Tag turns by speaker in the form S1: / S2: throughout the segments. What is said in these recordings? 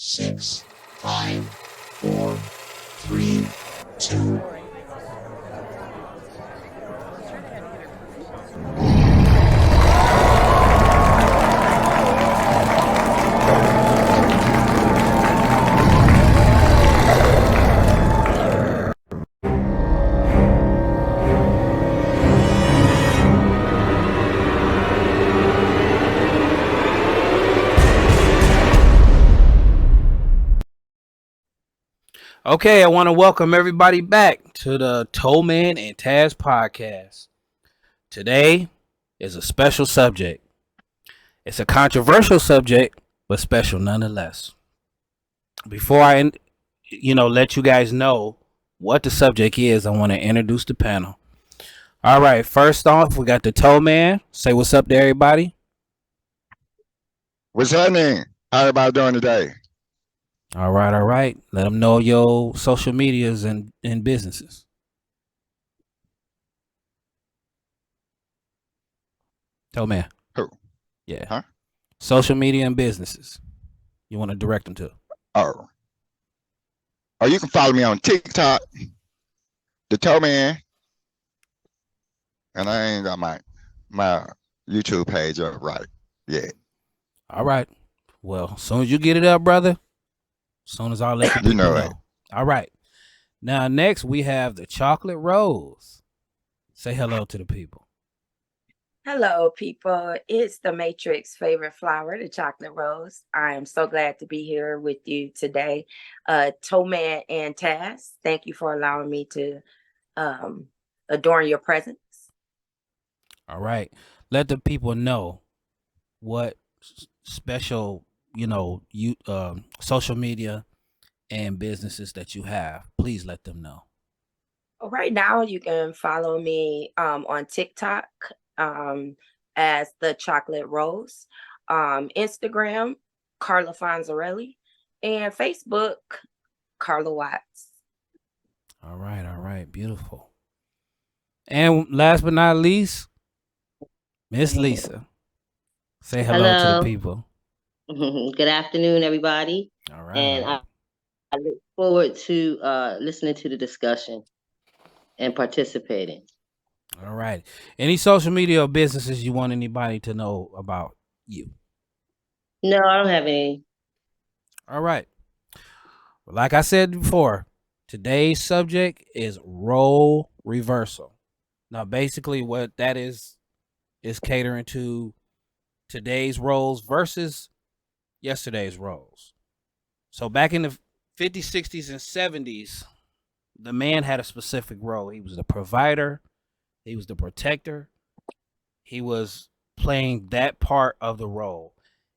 S1: 6, 5, 4, 3, 2.
S2: Okay, I want to welcome everybody back to the Towman and Tazz podcast. Today is a special subject. It's a controversial subject, but special nonetheless. Before I, let you guys know what the subject is, I want to introduce the panel. All right, first off, we got the Towman. Say what's up to everybody.
S3: What's happening? How everybody doing today?
S2: All right, all right. Let them know your social medias and businesses. Towman.
S3: Who?
S2: Yeah.
S3: Huh?
S2: Social media and businesses. You want to direct them to?
S3: Oh. Oh, you can follow me on TikTok, the Towman, and I ain't got my YouTube page up right yet.
S2: All right. Well, as soon as you get it up, brother, as soon as I'll let the people know.
S3: It.
S2: All right. Now, next we have the Chocolate Rose. Say hello to the people.
S4: Hello, people. It's the Matrix favorite flower, the chocolate rose. I am so glad to be here with you today. Towman and Tazz, thank you for allowing me to adorn your presence.
S2: All right. Let the people know what special, social media and businesses that you have. Please let them know.
S4: Right now, you can follow me on TikTok as the Chocolate Rose, Instagram, Carla Fonzarelli, and Facebook, Carla Watts.
S2: All right, beautiful. And last but not least, Miss Lisa. Say hello to the people.
S5: Good afternoon, everybody.
S2: All right.
S5: And I look forward to listening to the discussion and participating.
S2: All right. Any social media or businesses you want anybody to know about you?
S5: No, I don't have any.
S2: All right. Well, like I said before, today's subject is role reversal. Now, basically, what that is catering to today's roles versus yesterday's roles. So back in the 50s, 60s, and 70s, the man had a specific role. He was the provider. He was the protector. He was playing that part of the role.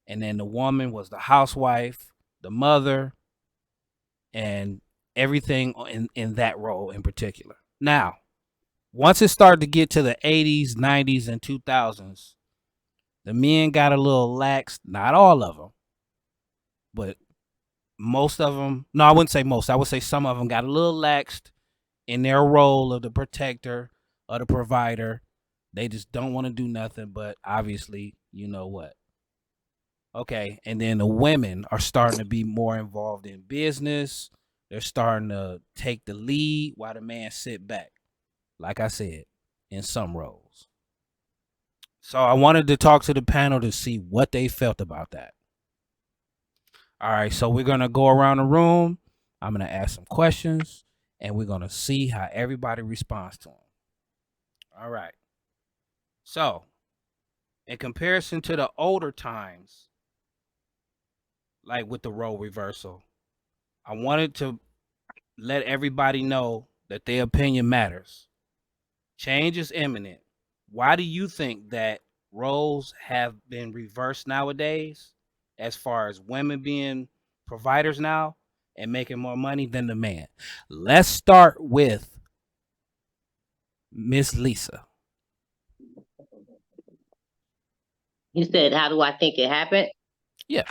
S2: And then the woman was the housewife, the mother, and everything in that role in particular. Now, once it started to get to the 80s, 90s, and 2000s, the men got a little lax. Not all of them, but most of them. No, I wouldn't say most. I would say some of them got a little laxed in their role of the protector or the provider. They just don't want to do nothing, but obviously, you know what. Okay, and then the women are starting to be more involved in business. They're starting to take the lead while the man sit back, like I said, in some roles. So I wanted to talk to the panel to see what they felt about that. All right, so we're going to go around the room. I'm going to ask some questions, and we're going to see how everybody responds to them. All right. So, in comparison to the older times, like with the role reversal, I wanted to let everybody know that their opinion matters. Change is imminent. Why do you think that roles have been reversed nowadays, as far as women being providers now and making more money than the man? Let's start with Miss Lisa.
S5: You said, how do I think it happened?
S2: Yeah.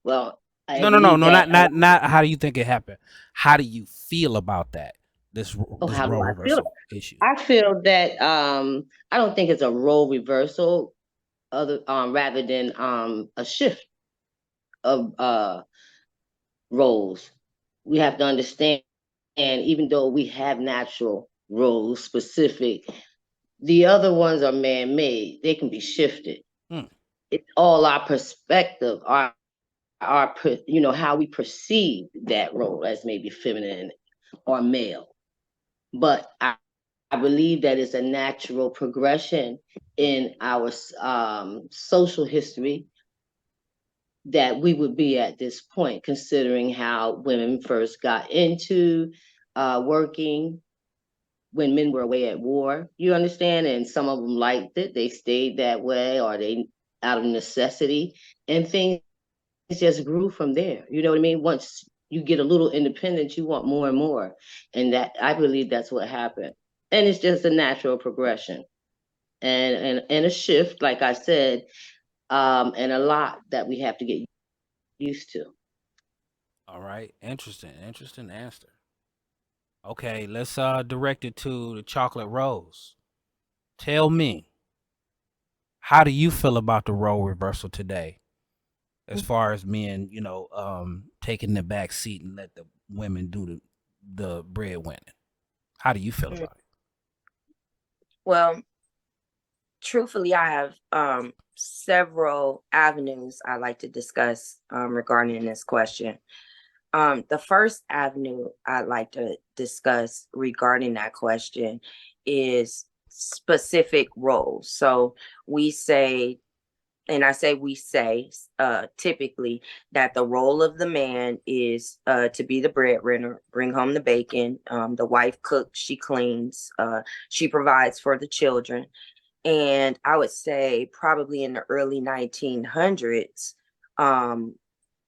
S5: Well,
S2: no, not how do you think it happened? How do you feel about that? This role reversal issue.
S5: I feel that I don't think it's a role reversal, rather than a shift of roles. We have to understand, and even though we have natural roles specific, the other ones are man-made. They can be shifted.
S2: Hmm.
S5: It's all our perspective, how we perceive that role as maybe feminine or male. But I believe that it's a natural progression in our social history that we would be at this point, considering how women first got into working when men were away at war. You understand? And some of them liked it. They stayed that way, or they out of necessity, and things just grew from there. You know what I mean? Once you get a little independent, you want more and more. And that, I believe that's what happened. And it's just a natural progression and a shift, like I said, and a lot that we have to get used to.
S2: All right. Interesting answer. Okay, let's direct it to the chocolate rose. Tell me, how do you feel about the role reversal today? As far as men, taking the back seat and let the women do the breadwinning. How do you feel
S4: Mm.
S2: about it?
S4: Well, truthfully, I have several avenues I like to discuss regarding this question. The first avenue I'd like to discuss regarding that question is specific roles. So we say, and I say we say, typically that the role of the man is to be the breadwinner, bring home the bacon. The wife cooks, she cleans, she provides for the children. And I would say probably in the early 1900s,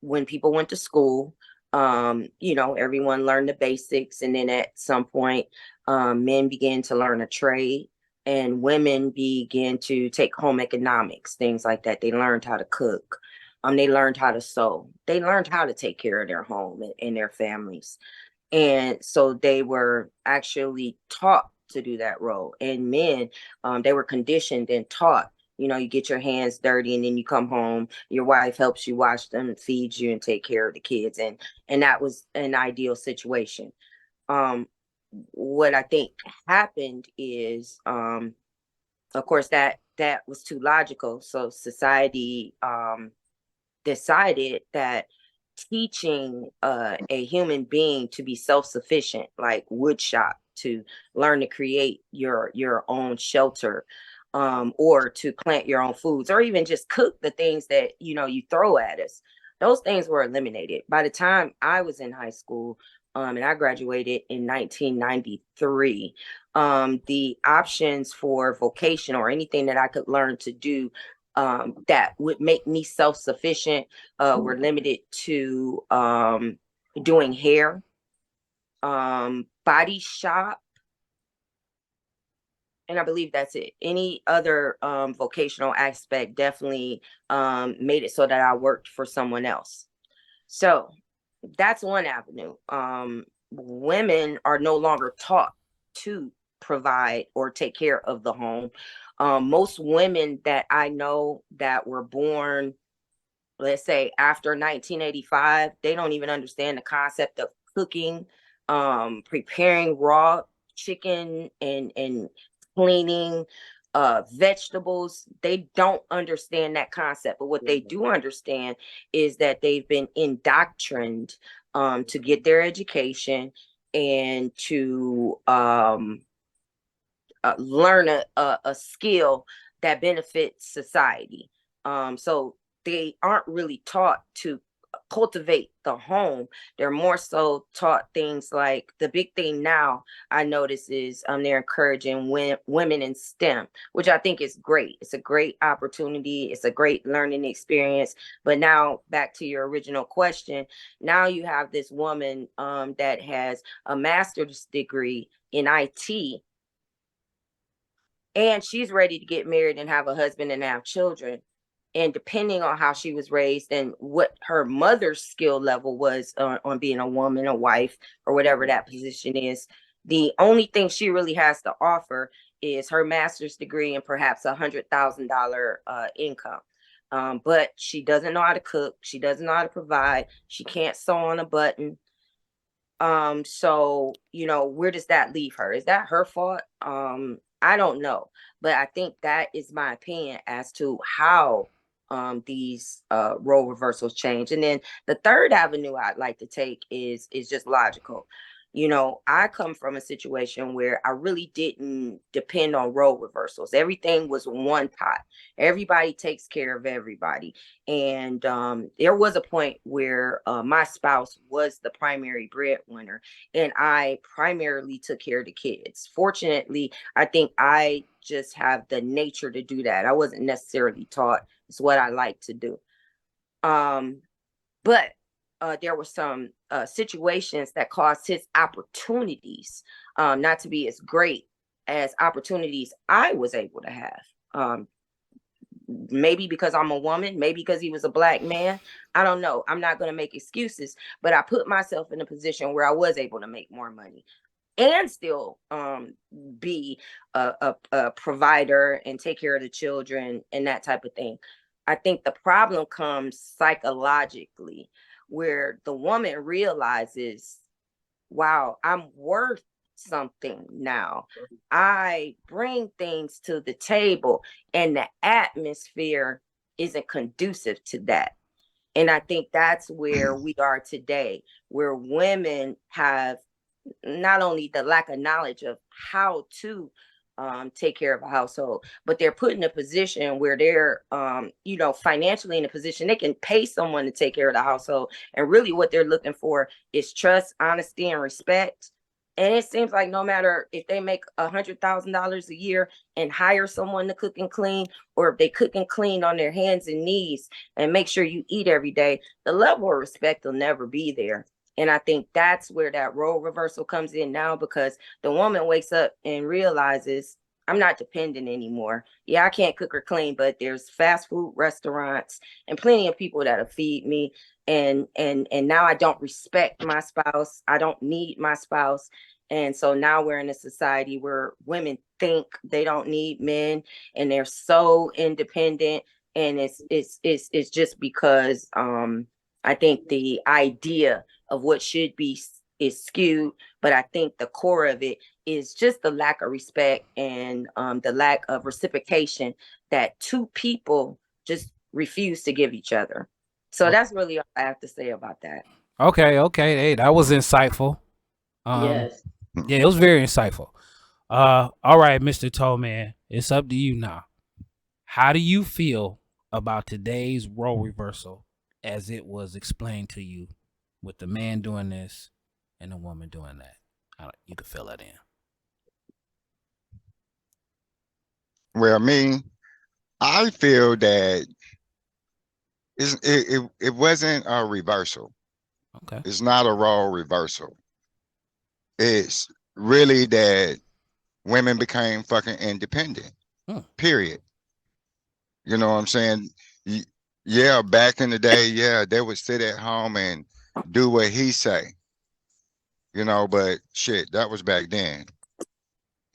S4: when people went to school, everyone learned the basics. And then at some point, men began to learn a trade and women began to take home economics, things like that. They learned how to cook. They learned how to sew. They learned how to take care of their home and their families. And so they were actually taught to do that role. And men, they were conditioned and taught, you get your hands dirty and then you come home, your wife helps you wash them, feeds you, and take care of the kids. And that was an ideal situation. What I think happened is, of course, that was too logical. So society decided that teaching a human being to be self-sufficient, like wood shop, to learn to create your own shelter, or to plant your own foods, or even just cook the things that you throw at us. Those things were eliminated by the time I was in high school, and I graduated in 1993. The options for vocation or anything that I could learn to do that would make me self-sufficient were limited to doing hair, body shop, and I believe that's it. Any other vocational aspect definitely made it so that I worked for someone else. So that's one avenue. Women are no longer taught to provide or take care of the home. Most women that I know that were born, let's say after 1985, they don't even understand the concept of cooking, preparing raw chicken and cleaning vegetables. They don't understand that concept. But what they do understand is that they've been indoctrined to get their education and to learn a skill that benefits society. So they aren't really taught to cultivate the home. They're more so taught things like, the big thing now I notice is they're encouraging women in STEM, which I think is great. It's a great opportunity. It's a great learning experience. But now back to your original question, now you have this woman that has a master's degree in IT, and she's ready to get married and have a husband and have children. And depending on how she was raised and what her mother's skill level was on being a woman, a wife, or whatever that position is, the only thing she really has to offer is her master's degree and perhaps $100,000 income. But she doesn't know how to cook. She doesn't know how to provide. She can't sew on a button. So, where does that leave her? Is that her fault? I don't know. But I think that is my opinion as to how these role reversals change. And then the third avenue I'd like to take is just logical. I come from a situation where I really didn't depend on role reversals. Everything was one pot. Everybody takes care of everybody. And there was a point where my spouse was the primary breadwinner, and I primarily took care of the kids. Fortunately, I think I just have the nature to do that. I wasn't necessarily taught. It's what I like to do. But there were some situations that caused his opportunities not to be as great as opportunities I was able to have. Maybe because I'm a woman, maybe because he was a black man. I don't know. I'm not going to make excuses, but I put myself in a position where I was able to make more money and still be a provider and take care of the children and that type of thing. I think the problem comes psychologically, where the woman realizes, wow, I'm worth something now. I bring things to the table, and the atmosphere isn't conducive to that. And I think that's where we are today, where women have not only the lack of knowledge of how to take care of a household, but they're put in a position where they're, financially in a position they can pay someone to take care of the household. And really what they're looking for is trust, honesty, and respect. And it seems like no matter if they make $100,000 a year and hire someone to cook and clean, or if they cook and clean on their hands and knees and make sure you eat every day, the level of respect will never be there. And I think that's where that role reversal comes in now, because the woman wakes up and realizes, I'm not dependent anymore. Yeah, I can't cook or clean, but there's fast food restaurants and plenty of people that'll feed me. And now I don't respect my spouse. I don't need my spouse. And so now we're in a society where women think they don't need men, and they're so independent. And it's just because I think the idea of what should be is skewed, but I think the core of it is just the lack of respect and the lack of reciprocation that two people just refuse to give each other. So that's really all I have to say about that.
S2: Okay, hey, that was insightful.
S5: Yes.
S2: Yeah, it was very insightful. All right, Mr. Towman, it's up to you now. How do you feel about today's role reversal as it was explained to you, with the man doing this and the woman doing that? You can fill that in.
S3: Well, I feel that it wasn't a reversal.
S2: Okay.
S3: It's not a role reversal. It's really that women became fucking independent. Period. You know what I'm saying? Yeah, back in the day, yeah, they would sit at home and do what he say. But shit, that was back then.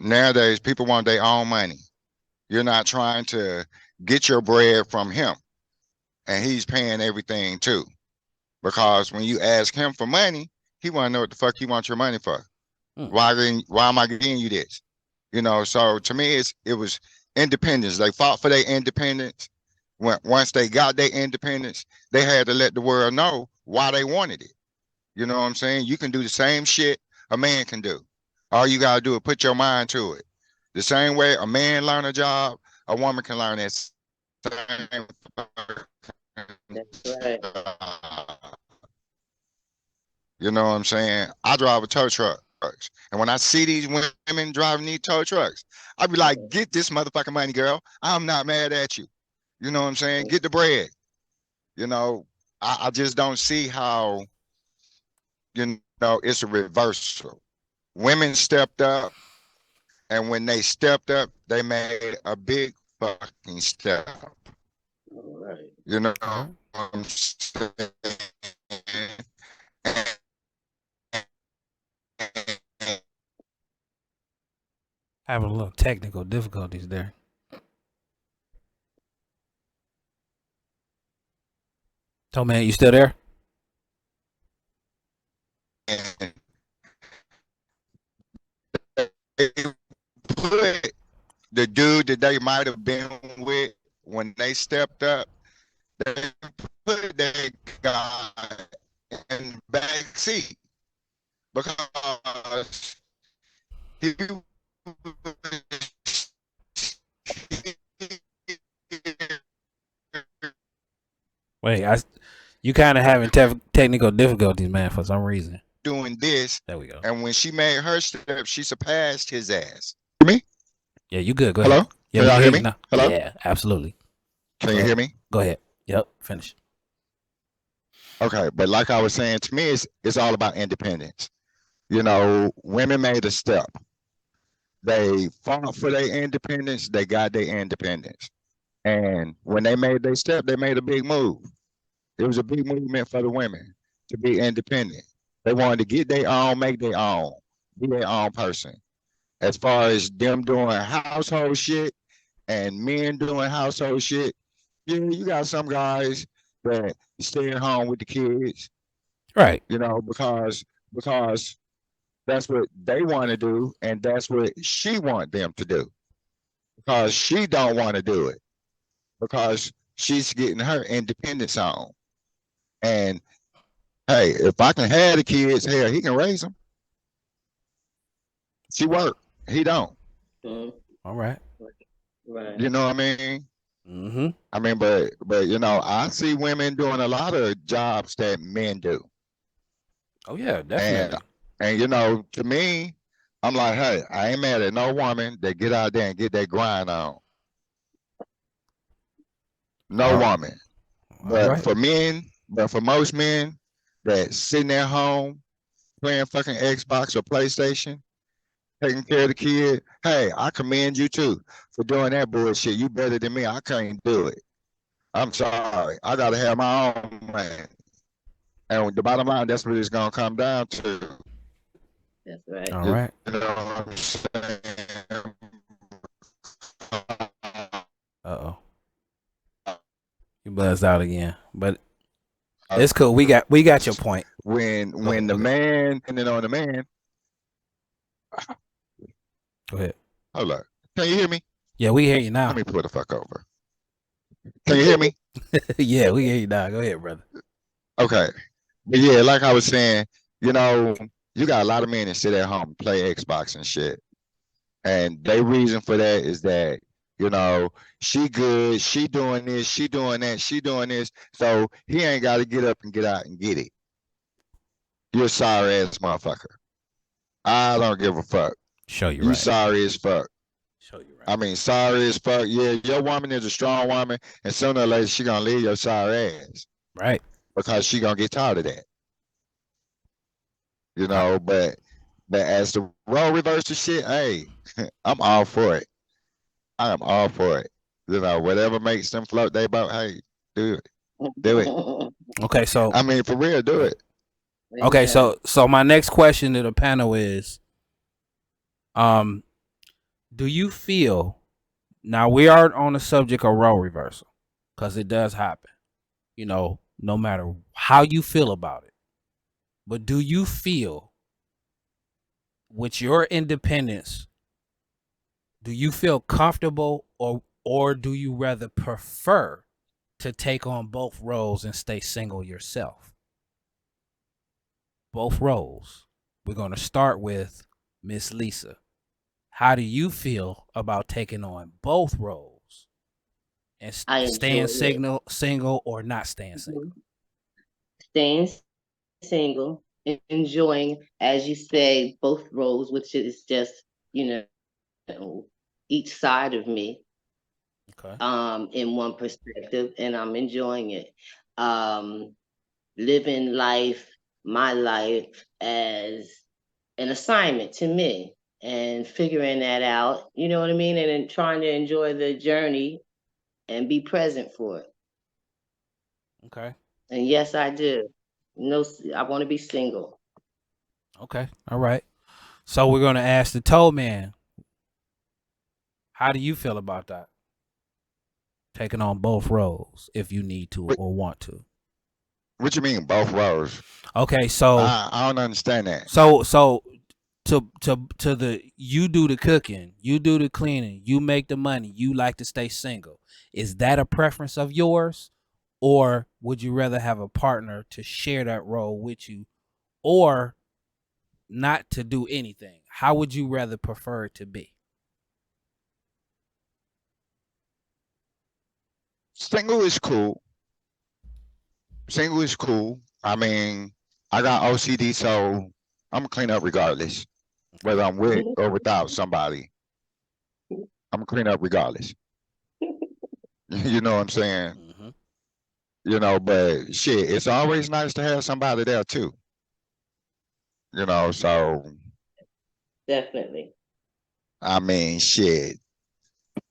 S3: Nowadays, people want their own money. You're not trying to get your bread from him, and he's paying everything too. Because when you ask him for money, he want to know what the fuck he wants your money for. Why am I giving you this? So to me, it was independence. They fought for their independence. Once they got their independence, they had to let the world know why they wanted it. You know what I'm saying? You can do the same shit a man can do. All you gotta do is put your mind to it. The same way a man learn a job, a woman can learn that same
S5: That's right.
S3: You know what I'm saying? I drive a tow truck. And when I see these women driving these tow trucks, I be like, get this motherfucking money, girl. I'm not mad at you. You know what I'm saying? Get the bread. I just don't see how, it's a reversal. Women stepped up, and when they stepped up, they made a big fucking step.
S5: All right.
S3: You know what I'm saying?
S2: Having a little technical difficulties there. Towman, you still there?
S3: And they put the dude that they might have been with when they stepped up, they put that guy in the back seat because he
S2: Wait, you kind of having technical difficulties, man, for some reason.
S3: doing this.
S2: There we go.
S3: And when she made her step, she surpassed his ass. Me?
S2: Yeah, you good. Go
S3: Hello?
S2: ahead. Yeah,
S3: Can y'all hear me?
S2: now.
S3: Hello?
S2: Yeah, absolutely.
S3: Can you hear me?
S2: Go ahead. Yep, finish.
S3: Okay, but like I was saying, to me, it's all about independence. You know, women made a step. They fought for their independence. They got their independence. And when they made their step, they made a big move. It was a big movement for the women to be independent. They wanted to get their own, make their own, be their own person. As far as them doing household shit and men doing household shit, yeah, you got some guys that stay at home with the kids,
S2: Right.
S3: you know, because that's what they want to do, and that's what she want them to do. Because she don't want to do it. Because she's getting her independence on. And hey, if I can have the kids, hell, he can raise them. She work, he don't.
S2: All right.
S5: Right.
S3: You know what I mean?
S2: Mm-hmm.
S3: I mean, but you know, I see women doing a lot of jobs that men do.
S2: Oh yeah, definitely.
S3: And you know, to me, I'm like, hey, I ain't mad at no woman that get out there and get that grind on. No woman. But for men, but for most men that sitting at home playing fucking Xbox or PlayStation, taking care of the kid, hey, I commend you too for doing that bullshit. You better than me. I can't do it. I'm sorry. I gotta have my own man. And the bottom line, that's what it's gonna come down to.
S5: That's right.
S2: All right.
S3: You know what I'm saying?
S2: Uh-oh. You buzzed out again. But it's cool. We got your point.
S3: When the man, and then on the man.
S2: Go ahead.
S3: Hold up. Can you hear me?
S2: Yeah, we hear you now.
S3: Let me pull the fuck over. Can you hear me?
S2: Yeah, we hear you now. Go ahead, brother.
S3: Okay. But yeah, like I was saying, you know, you got a lot of men that sit at home and play Xbox and shit. And their reason for that is that, you know, she good, she doing this, she doing that, she doing this. So he ain't got to get up and get out and get it. You're a sorry ass motherfucker. I don't give a fuck.
S2: Show you
S3: You
S2: right.
S3: sorry as fuck.
S2: Show you right.
S3: I mean, sorry as fuck. Yeah, your woman is a strong woman, and sooner or later she gonna leave your sorry ass.
S2: Right.
S3: Because she gonna get tired of that. You know, but as the role reversal shit, hey, I'm all for it. I am all for it. You know, whatever makes them float their boat, hey, do it. Do it.
S2: Okay, so
S3: I mean, for real, do it.
S2: Okay, so my next question to the panel is, do you feel, now we are on the subject of role reversal, because it does happen, you know, no matter how you feel about it, but do you feel with your independence, do you feel comfortable or do you rather prefer to take on both roles and stay single yourself? Both roles. We're going to start with Miss Lisa. How do you feel about taking on both roles and staying single or not staying single?
S5: Staying single, enjoying, as you say, both roles, which is just, you know, each side of me.
S2: Okay.
S5: In one perspective, and I'm enjoying it. Living life, my life, as an assignment to me, and figuring that out, you know what I mean, and then trying to enjoy the journey and be present for it.
S2: Okay.
S5: And yes, I do. No, I want to be single.
S2: Okay. All right. So we're going to ask the Towman, how do you feel about that? Taking on both roles if you need to or want to.
S3: What you mean both roles?
S2: Okay, so
S3: I don't understand that.
S2: so to the you do the cooking, you do the cleaning, you make the money, you like to stay single. Is that a preference of yours, or would you rather have a partner to share that role with you, or not to do anything? How would you rather prefer it to be?
S3: Single is cool. Single is cool. I mean, I got OCD, so I'm gonna clean up regardless, whether I'm with or without somebody. I'm gonna clean up regardless. You know what I'm saying?
S2: Mm-hmm.
S3: You know, but shit, it's always nice to have somebody there too. You know, so
S5: Definitely.
S3: I mean, shit.
S5: I'm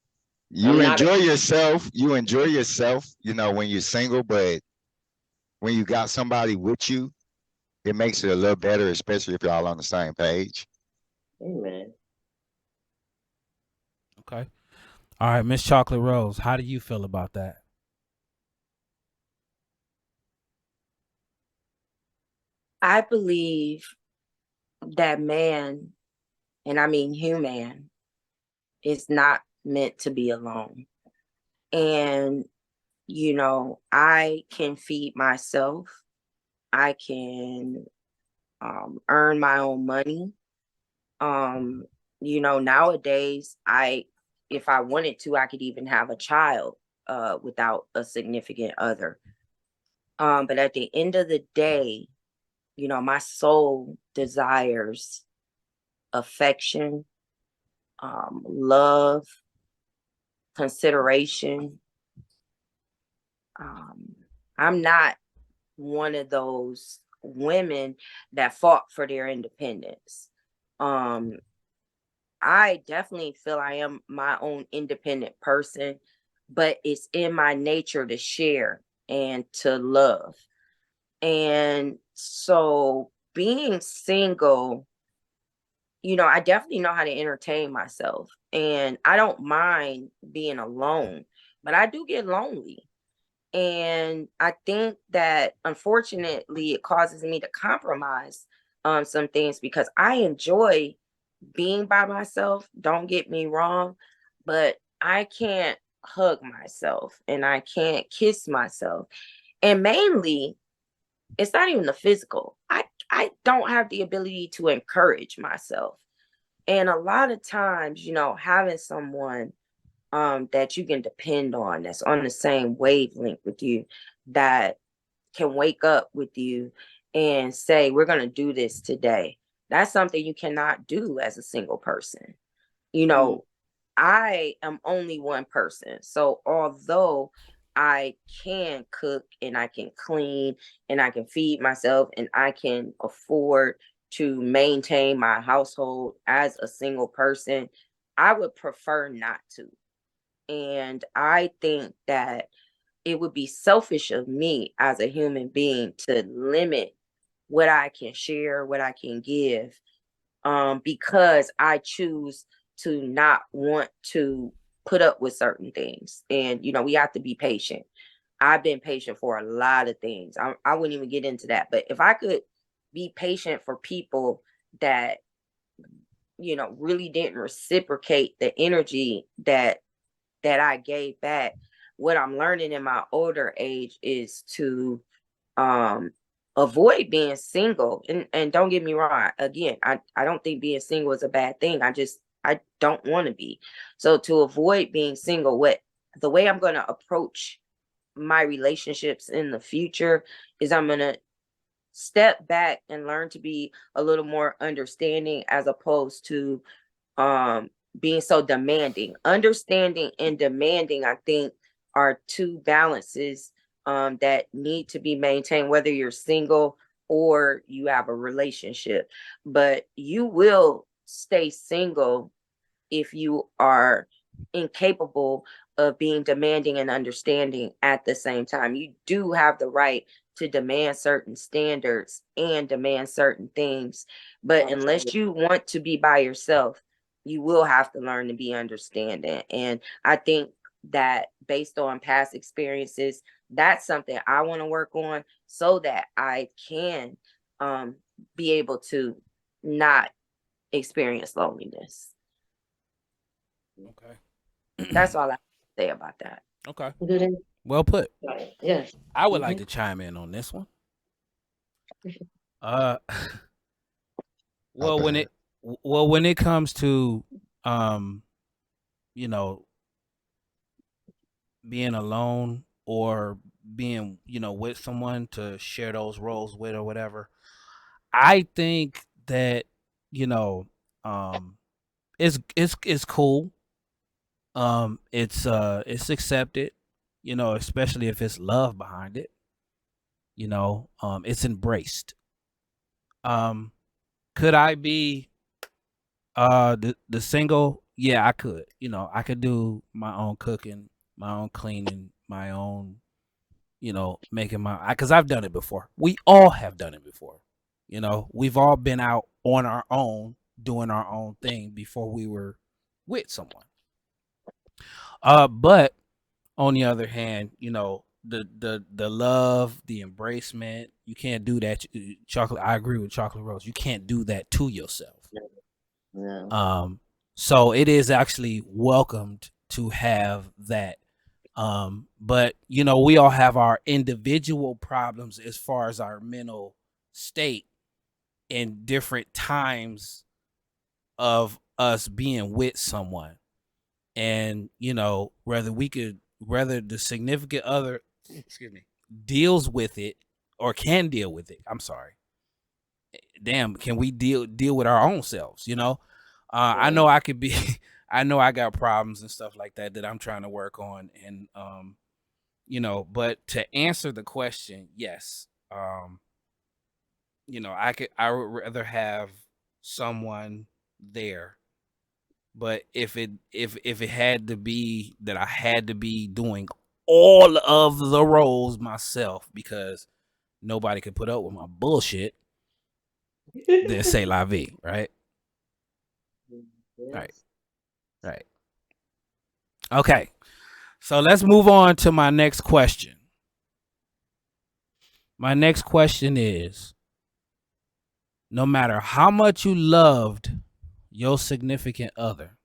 S3: You
S5: not
S3: enjoy yourself. You enjoy yourself. You know, when you're single, but when you got somebody with you, it makes it a little better, especially if y'all on the same page.
S5: Amen.
S2: Okay. All right, Miss Chocolate Rose, how do you feel about that?
S4: I believe that man, and I mean human, is not meant to be alone. And, I can feed myself. I can earn my own money. Nowadays, if I wanted to, I could even have a child without a significant other. But at the end of the day, my soul desires affection, love, consideration. Um, I'm not one of those women that fought for their independence. Um, I definitely feel I am my own independent person, but it's in my nature to share and to love. And so being single, I definitely know how to entertain myself and I don't mind being alone, but I do get lonely. And I think that unfortunately it causes me to compromise on some things because I enjoy being by myself. Don't get me wrong, but I can't hug myself and I can't kiss myself. And mainly, it's not even the physical. I don't have the ability to encourage myself. And a lot of times, having someone that you can depend on that's on the same wavelength with you that can wake up with you and say, we're going to do this today. That's something you cannot do as a single person. You know, I am only one person. So although I can cook and I can clean and I can feed myself and I can afford to maintain my household as a single person, I would prefer not to. And I think that it would be selfish of me as a human being to limit what I can share, what I can give, because I choose to not want to put up with certain things. And, we have to be patient. I've been patient for a lot of things. I wouldn't even get into that. But if I could be patient for people that, really didn't reciprocate the energy that I gave back, what I'm learning in my older age is to um avoid being single. And don't get me wrong, again, I don't think being single is a bad thing. I don't want to be. So to avoid being single, what the way I'm going to approach my relationships in the future is I'm going to step back and learn to be a little more understanding as opposed to um being so demanding. Understanding and demanding, I think, are two balances that need to be maintained, whether you're single or you have a relationship. But you will stay single if you are incapable of being demanding and understanding at the same time. You do have the right to demand certain standards and demand certain things. But unless you want to be by yourself, you will have to learn to be understanding. And I think that based on past experiences, that's something I want to work on so that I can be able to not experience loneliness.
S2: Okay.
S4: That's all I say about that.
S2: Okay.
S5: Good.
S2: Well put.
S5: Yes.
S2: I would like to chime in on this one. Uh well when it comes to you know, being alone or being, with someone to share those roles with or whatever, I think that, you know, um it's cool. It's accepted, especially if it's love behind it, it's embraced. Um could I be the single? Yeah, I could. I could do my own cooking, my own cleaning, my own, making my, because I've done it before. We all have done it before. We've all been out on our own doing our own thing before we were with someone. But on the other hand, the love, the embracement, you can't do that. Chocolate, I agree with Chocolate Rose. You can't do that to yourself.
S5: Yeah.
S2: So it is actually welcomed to have that. But we all have our individual problems as far as our mental state in different times of us being with someone. And whether the significant other, excuse me, deals with it or can deal with it. I'm sorry. Damn, can we deal with our own selves? I know I could be. I know I got problems and stuff like that I'm trying to work on, and But to answer the question, yes, I would rather have someone there. But if it had to be that I had to be doing all of the roles myself because nobody could put up with my bullshit, then say la vie, right? Right. Right. Okay. So let's move on to my next question. My next question is, no matter how much you loved your significant other,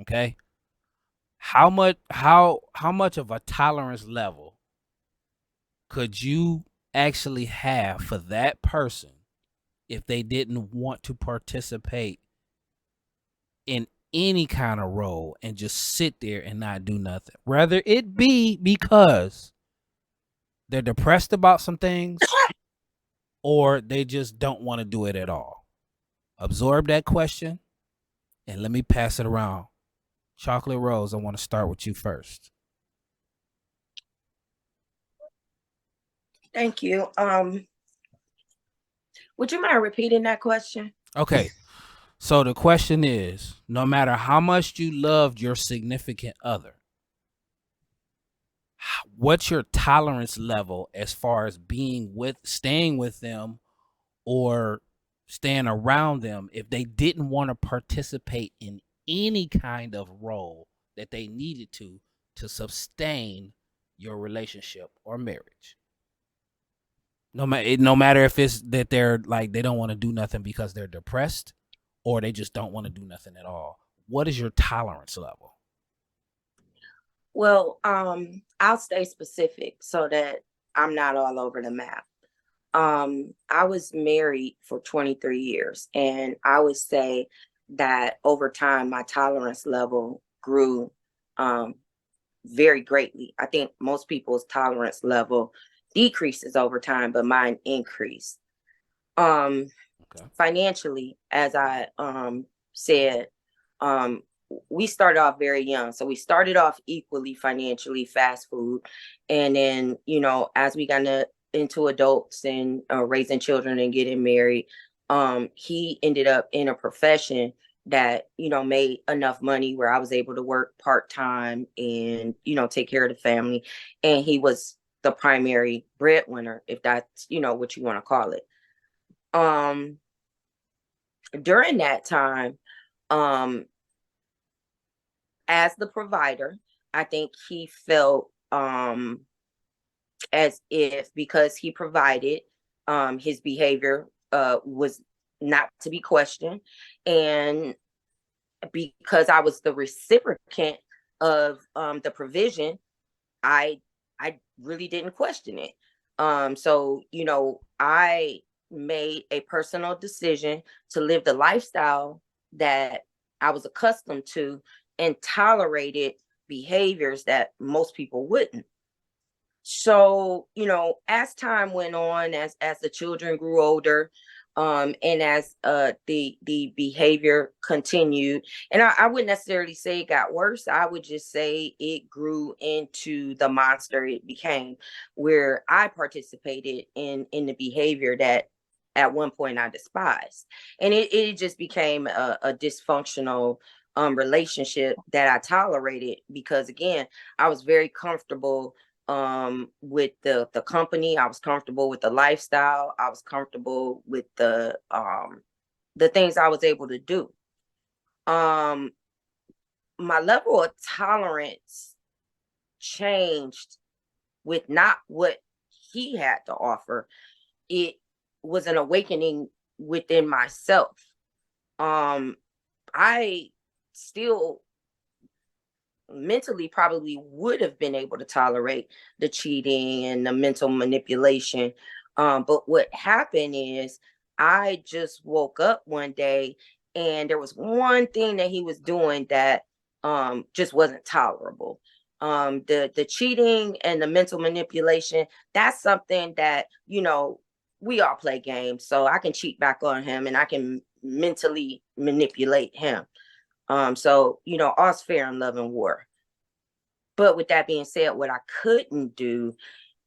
S2: okay? How much of a tolerance level could you actually have for that person if they didn't want to participate in any kind of role and just sit there and not do nothing? Whether it be because they're depressed about some things or they just don't want to do it at all. Absorb that question and let me pass it around. Chocolate Rose, I want to start with you first.
S4: Thank you. Would you mind repeating that question?
S2: Okay. So the question is, no matter how much you loved your significant other, what's your tolerance level as far as staying with them or staying around them if they didn't want to participate in any kind of role that they needed to sustain your relationship or marriage? No matter if it's that they're like they don't want to do nothing because they're depressed or they just don't want to do nothing at all. What is your tolerance level?
S4: Well, I'll stay specific so that I'm not all over the map. I was married for 23 years, and I would say that over time, my tolerance level grew very greatly. I think most people's tolerance level decreases over time, but mine increased. Okay. Financially, as I said, we started off very young. So we started off equally financially, fast food. And then, as we got into adults and raising children and getting married, he ended up in a profession that, made enough money where I was able to work part-time and, take care of the family. And he was the primary breadwinner, if that's, what you want to call it. During that time, as the provider, I think he felt as if because he provided, his behavior was not to be questioned, and because I was the recipient of the provision, I I really didn't question it. So I made a personal decision to live the lifestyle that I was accustomed to and tolerated behaviors that most people wouldn't. So as time went on, as the children grew older, and as the behavior continued, and I wouldn't necessarily say it got worse. I would just say it grew into the monster it became, where I participated in the behavior that at one point I despised, and it just became a dysfunctional relationship that I tolerated because, again, I was very comfortable with the company. I was comfortable with the lifestyle. I was comfortable with the things I was able to do. My level of tolerance changed with not what he had to offer. It was an awakening within myself. I still mentally probably would have been able to tolerate the cheating and the mental manipulation. But what happened is I just woke up one day and there was one thing that he was doing that just wasn't tolerable. The cheating and the mental manipulation, that's something that, we all play games. So I can cheat back on him and I can mentally manipulate him. So all's fair in love and war. But with that being said, what I couldn't do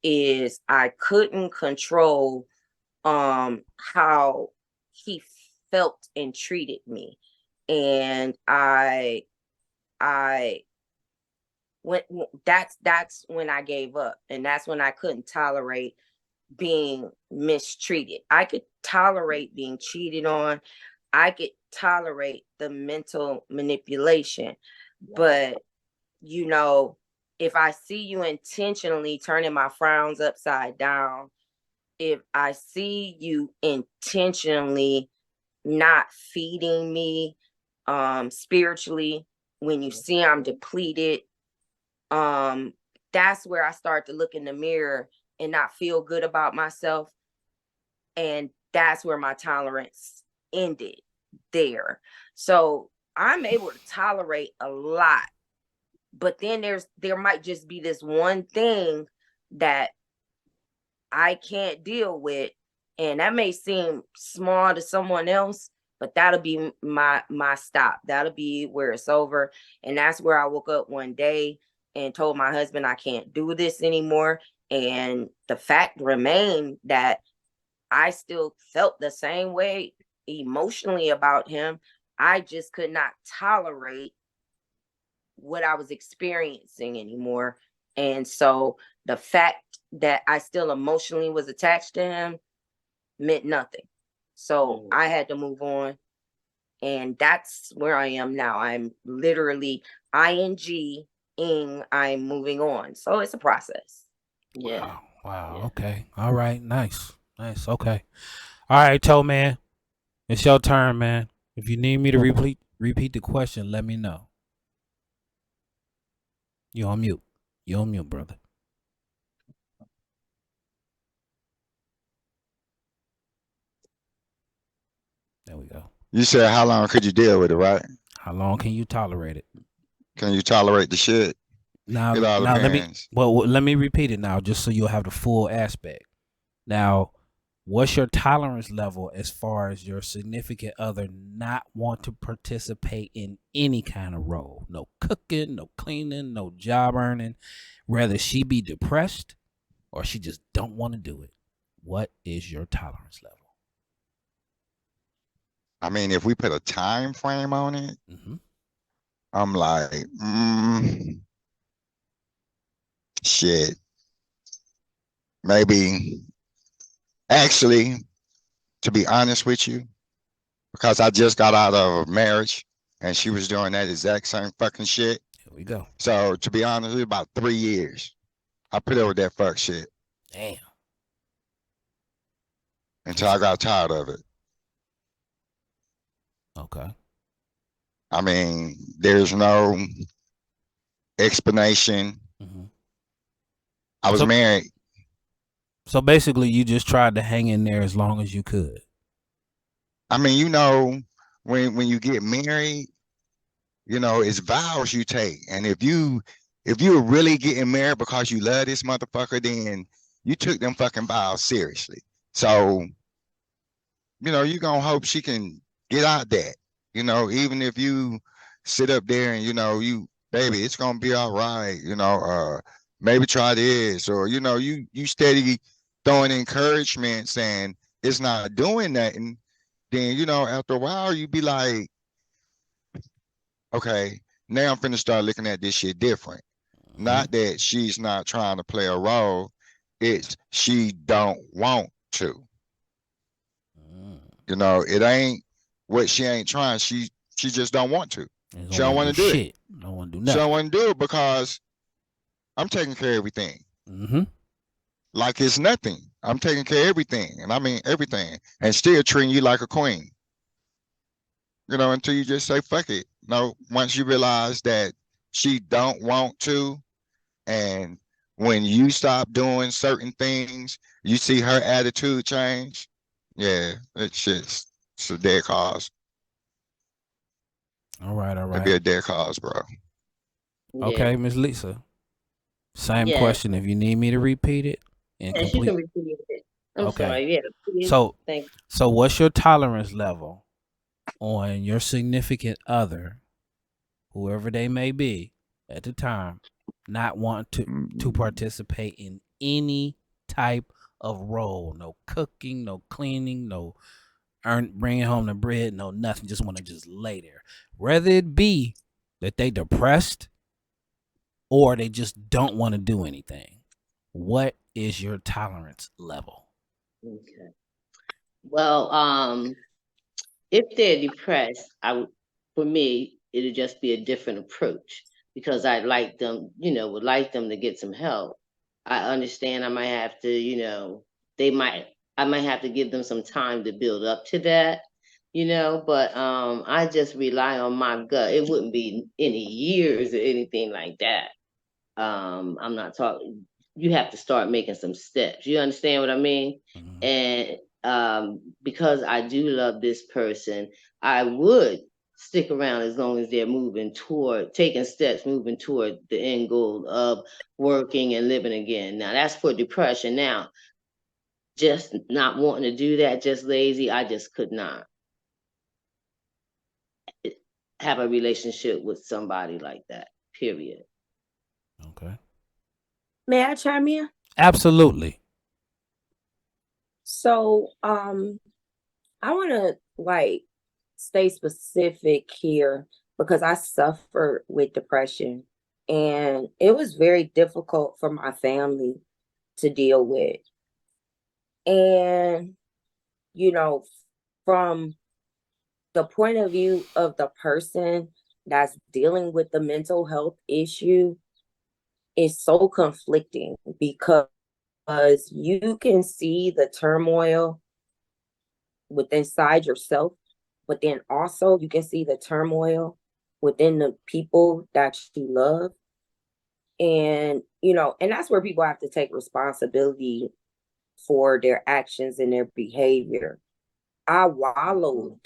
S4: is I couldn't control how he felt and treated me. And I went that's when I gave up. And that's when I couldn't tolerate being mistreated. I could tolerate being cheated on. I could tolerate the mental manipulation. But, if I see you intentionally turning my frowns upside down, if I see you intentionally not feeding me spiritually, when you see I'm depleted, that's where I start to look in the mirror and not feel good about myself. And that's where my tolerance ended there. So I'm able to tolerate a lot, but then there might just be this one thing that I can't deal with, and that may seem small to someone else, but that'll be my stop. That'll be where it's over. And that's where I woke up one day and told my husband I can't do this anymore. And the fact remained that I still felt the same way emotionally about him. I just could not tolerate what I was experiencing anymore. And so the fact that I still emotionally was attached to him meant nothing. So I had to move on. And that's where I am now. I'm literally ing, I'm moving on. So it's a process. Yeah.
S2: Wow.
S4: Yeah.
S2: Okay. All right. Nice. Okay. All right, Towman. It's your turn, man. If you need me to repeat the question, let me know. You on mute. You on mute, brother. There we go.
S3: You said how long could you deal with it, right?
S2: How long can you tolerate it?
S3: Can you tolerate the shit?
S2: Now
S3: It all
S2: let me
S3: depends.
S2: let me repeat it now, just so you'll have the full aspect. Now, what's your tolerance level as far as your significant other not want to participate in any kind of role? No cooking, no cleaning, no job earning. Whether she be depressed or she just don't want to do it. What is your tolerance level?
S3: I mean, if we put a time frame on it,
S2: Mm-hmm.
S3: I'm like, shit. Maybe, actually, to be honest with you, because I just got out of a marriage and she was doing that exact same fucking shit.
S2: we go.
S3: So to be honest, it was about 3 years. I put up with that fuck shit.
S2: Damn.
S3: Until I got tired of it.
S2: Okay.
S3: I mean, there's no explanation.
S2: Mm-hmm.
S3: I was married.
S2: So basically, you just tried to hang in there as long as you could.
S3: I mean, when you get married, it's vows you take. And if you were really getting married because you love this motherfucker, then you took them fucking vows seriously. So, you gonna hope she can get out that. Even if you sit up there and baby, it's gonna be all right. Maybe try this, or you steady throwing encouragement, saying it's not doing nothing. Then after a while, you be like, okay, now I'm finna start looking at this shit different. Mm-hmm. Not that she's not trying to play a role, it's she don't want to. It ain't what she ain't trying. She just don't want to. She don't want to do it.
S2: Don't want to do
S3: She
S2: nothing.
S3: don't want to do it because I'm taking care of everything.
S2: Mm-hmm.
S3: Like it's nothing. I'm taking care of everything, and I mean everything, and still treating you like a queen. Until you just say fuck it. No, once you realize that she don't want to, and when you stop doing certain things, you see her attitude change. Yeah, it's a dead cause.
S2: All right.
S3: It'd be a dead cause, bro.
S5: Yeah.
S2: Okay, Miss Lisa. Same question. If you need me to repeat it,
S5: Yes, you can repeat it. I'm sorry. Yeah.
S2: So what's your tolerance level on your significant other, whoever they may be at the time, not want to participate in any type of role? No cooking, no cleaning, no bringing home the bread, no nothing. Just want to just lay there. Whether it be that they depressed or they just don't want to do anything. What is your tolerance level?
S5: Okay. Well, if they're depressed, for me, it'll just be a different approach because I'd like them, would like them to get some help. I understand I might have to, I might have to give them some time to build up to that, but I just rely on my gut. It wouldn't be any years or anything like that. I'm not talking, you have to start making some steps. You understand what I mean? Mm-hmm. And because I do love this person, I would stick around as long as they're taking steps, moving toward the end goal of working and living again. Now that's for depression. Now, just not wanting to do that, just lazy, I just could not have a relationship with somebody like that, period.
S2: Okay.
S4: May I chime in?
S2: Absolutely.
S4: So, I want to stay specific here because I suffered with depression and it was very difficult for my family to deal with. And, from the point of view of the person that's dealing with the mental health issue, it's so conflicting because you can see the turmoil within inside yourself, but then also you can see the turmoil within the people that you love. And, and that's where people have to take responsibility for their actions and their behavior. I wallowed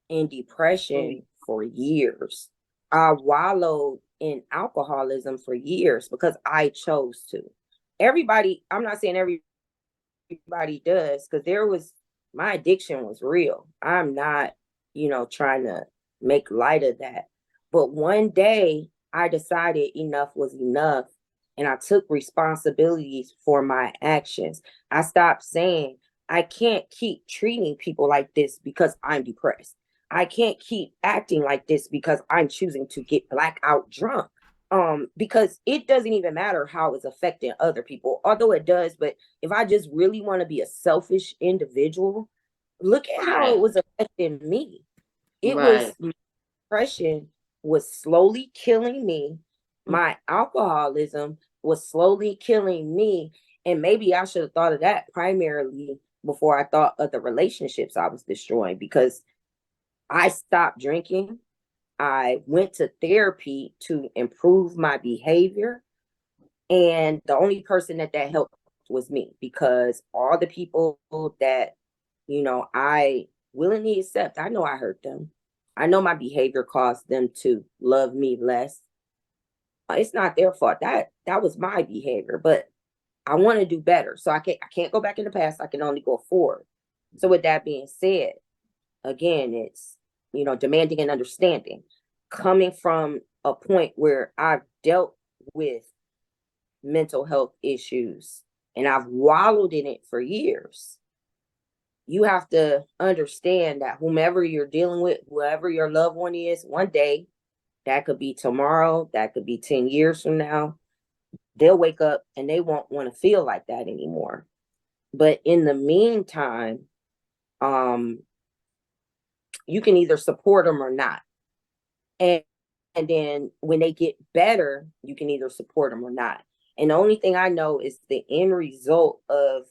S4: in depression for years. I wallowed in alcoholism for years because I chose to. I'm not saying everybody does, because my addiction was real. I'm not, trying to make light of that. But one day I decided enough was enough and I took responsibilities for my actions. I stopped saying, I can't keep treating people like this because I'm depressed. I can't keep acting like this because I'm choosing to get blackout drunk. Because it doesn't even matter how it's affecting other people, although it does. But if I just really want to be a selfish individual, look at how it was affecting me. It was depression was slowly killing me. My alcoholism was slowly killing me. And maybe I should have thought of that primarily before I thought of the relationships I was destroying, because I stopped drinking. I went to therapy to improve my behavior. And the only person that helped was me, because all the people that, I willingly accept, I know I hurt them. I know my behavior caused them to love me less. It's not their fault. That was my behavior, but I want to do better. So I can't go back in the past. I can only go forward. So with that being said, again, it's, demanding and understanding, coming from a point where I've dealt with mental health issues and I've wallowed in it for years. You have to understand that whomever you're dealing with, whoever your loved one is, one day, that could be tomorrow, that could be 10 years from now, they'll wake up and they won't want to feel like that anymore. But in the meantime, you can either support them or not. And then when they get better, you can either support them or not. And the only thing I know is the end result of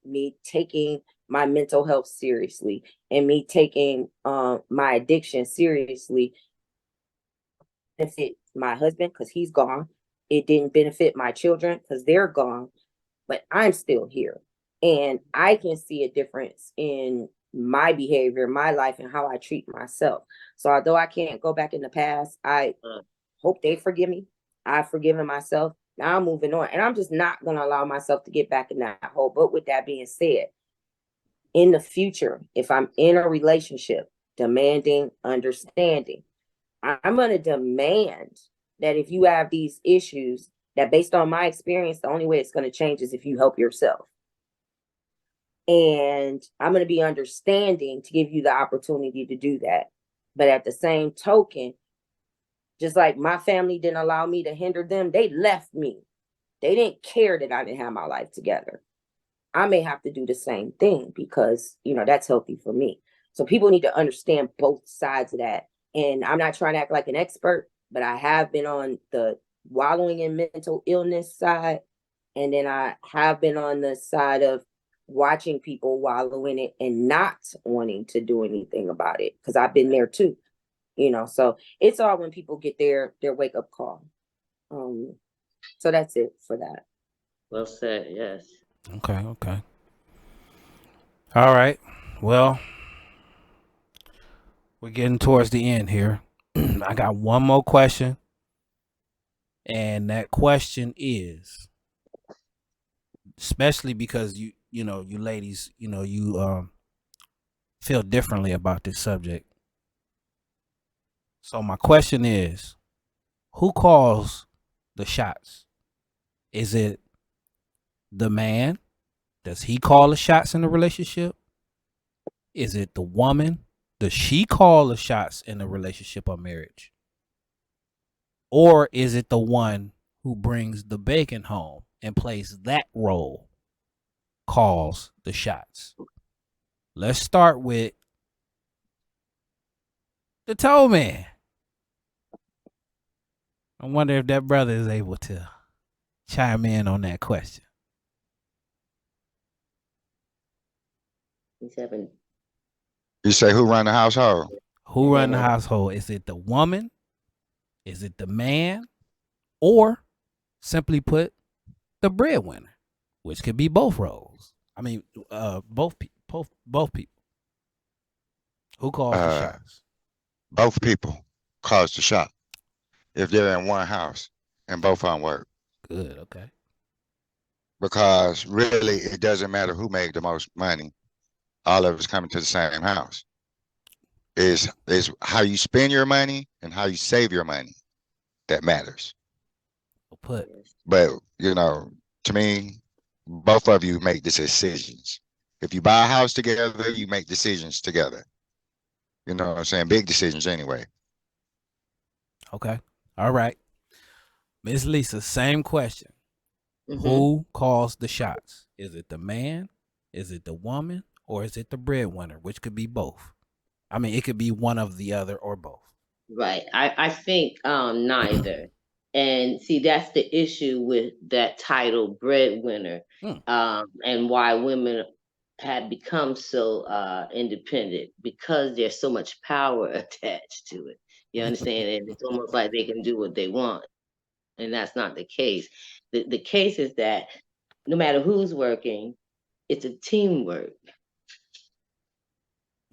S4: me taking my mental health seriously and me taking my addiction seriously. Benefit my husband because he's gone. It didn't benefit my children because they're gone, but I'm still here. And I can see a difference in my behavior, my life, and how I treat myself. So although I can't go back in the past, I hope they forgive me. I've forgiven myself. Now I'm moving on. And I'm just not going to allow myself to get back in that hole. But with that being said, in the future, if I'm in a relationship, demanding understanding, I'm going to demand that if you have these issues, that based on my experience, the only way it's going to change is if you help yourself. And I'm going to be understanding to give you the opportunity to do that. But at the same token, just like my family didn't allow me to hinder them, they left me. They didn't care that I didn't have my life together. I may have to do the same thing because, that's healthy for me. So people need to understand both sides of that. And I'm not trying to act like an expert, but I have been on the wallowing in mental illness side. And then I have been on the side of watching people wallow in it and not wanting to do anything about it, because I've been there too. So it's all when people get their wake up call. So that's it for that.
S5: Well said. Yes.
S2: Okay. All right. Well, we're getting towards the end here. I got one more question. And that question is, especially because you ladies, you feel differently about this subject. So my question is, who calls the shots? Is it the man? Does he call the shots in the relationship? Is it the woman? Does she call the shots in the relationship or marriage? Or is it the one who brings the bacon home and plays that role, calls the shots? Let's start with the Towman. I wonder if that brother is able to chime in on that question.
S3: You say who run the household?
S2: Who run the household? Is it the woman? Is it the man? Or simply put, the breadwinner, which could be both roles. I mean, both people. Who calls the shots?
S3: Both people cause the shot if they're in one house and both of them work.
S2: Good, okay.
S3: Because really, it doesn't matter who made the most money. All of it's coming to the same house. Is how you spend your money and how you save your money that matters.
S2: Well put.
S3: But to me, both of you make the decisions. If you buy a house together, you make decisions together. You know what I'm saying? Big decisions anyway.
S2: Okay. All right. Miss Lisa, same question. Who calls the shots? Is it the man? Is it the woman? Or is it the breadwinner? Which could be both. I mean, it could be one of the other or both.
S5: Right. I think neither. And see, that's the issue with that title breadwinner, and why women have become so independent, because there's so much power attached to it. You understand? And it's almost like they can do what they want. And that's not the case. The case is that no matter who's working, it's a teamwork.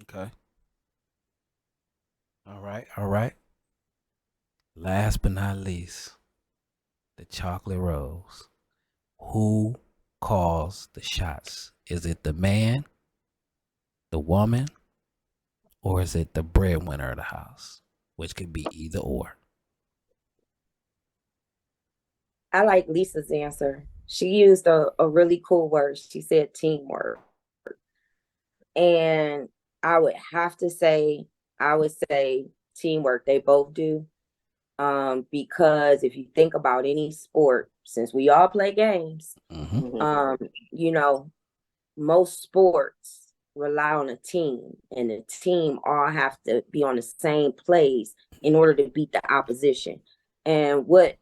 S2: Okay. All right. All right. Last but not least, the chocolate rose. Who calls the shots? Is it the man, the woman, or is it the breadwinner of the house? Which could be either or.
S4: I like Lisa's answer. She used a really cool word. She said teamwork. And I would have to say, I would say teamwork. They both do. Because if you think about any sport, since we all play games, you know, most sports rely on a team, and the team all have to be on the same plays in order to beat the opposition. And what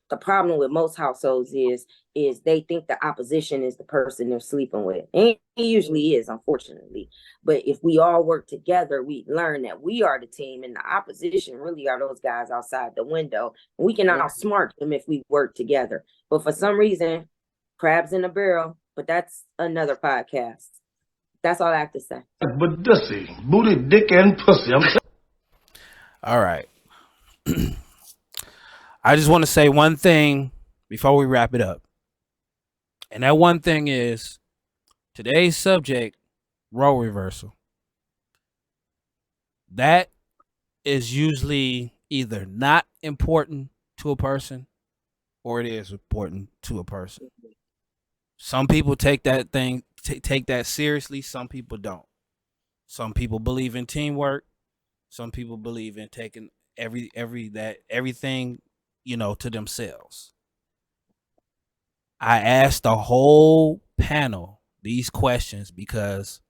S4: the problem with most households is they think the opposition is the person they're sleeping with. And it usually is, unfortunately. But if we all work together, we learn that we are the team, and the opposition really are those guys outside the window. We can outsmart them if we work together. But for some reason, crabs in a barrel. But that's another podcast. That's all I have to say.
S6: But dissy, booty, dick, and pussy.
S2: All right. I just want to say one thing before we wrap it up. And that one thing is today's subject, role reversal. That is usually either not important to a person or it is important to a person. Some people take that thing, take that seriously. Some people don't. Some people believe in teamwork. Some people believe in taking everything, to themselves. I asked the whole panel these questions because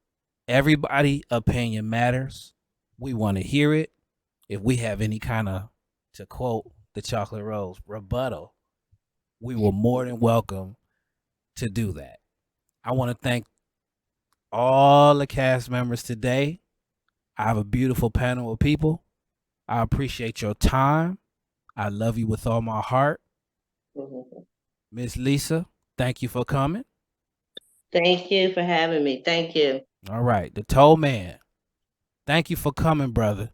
S2: everybody's opinion matters. We want to hear it. If we have any kind of, to quote the Chocolate Rose, rebuttal, we were more than welcome to do that. I want to thank all the cast members today. I have a beautiful panel of people. I appreciate your time. I love you with all my heart. Miss Lisa, thank you for coming.
S5: Thank you for having me. Thank you.
S2: All right. The Towman, thank you for coming, brother.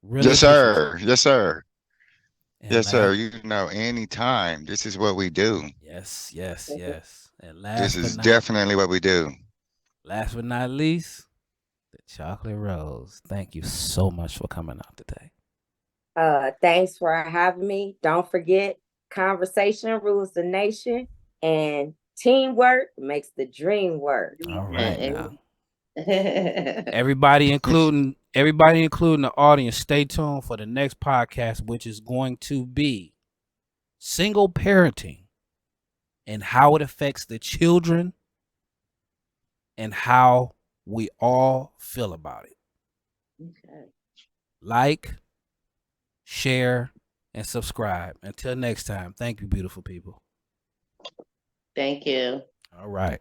S3: Really yes, sir. Yes, sir. And yes, sir. Anytime. This is what we do.
S2: Yes. And
S3: this is definitely what we do.
S2: Last but not least, the Chocolate Rose. Thank you so much for coming out today.
S4: Thanks for having me. Don't forget, conversation rules the nation, and teamwork makes the dream work.
S2: All right, now. Everybody, including the audience, stay tuned for the next podcast, which is going to be single parenting and how it affects the children and how we all feel about it. Okay. Like, share, and subscribe. Until next time, thank you, beautiful people.
S5: Thank you.
S2: All right.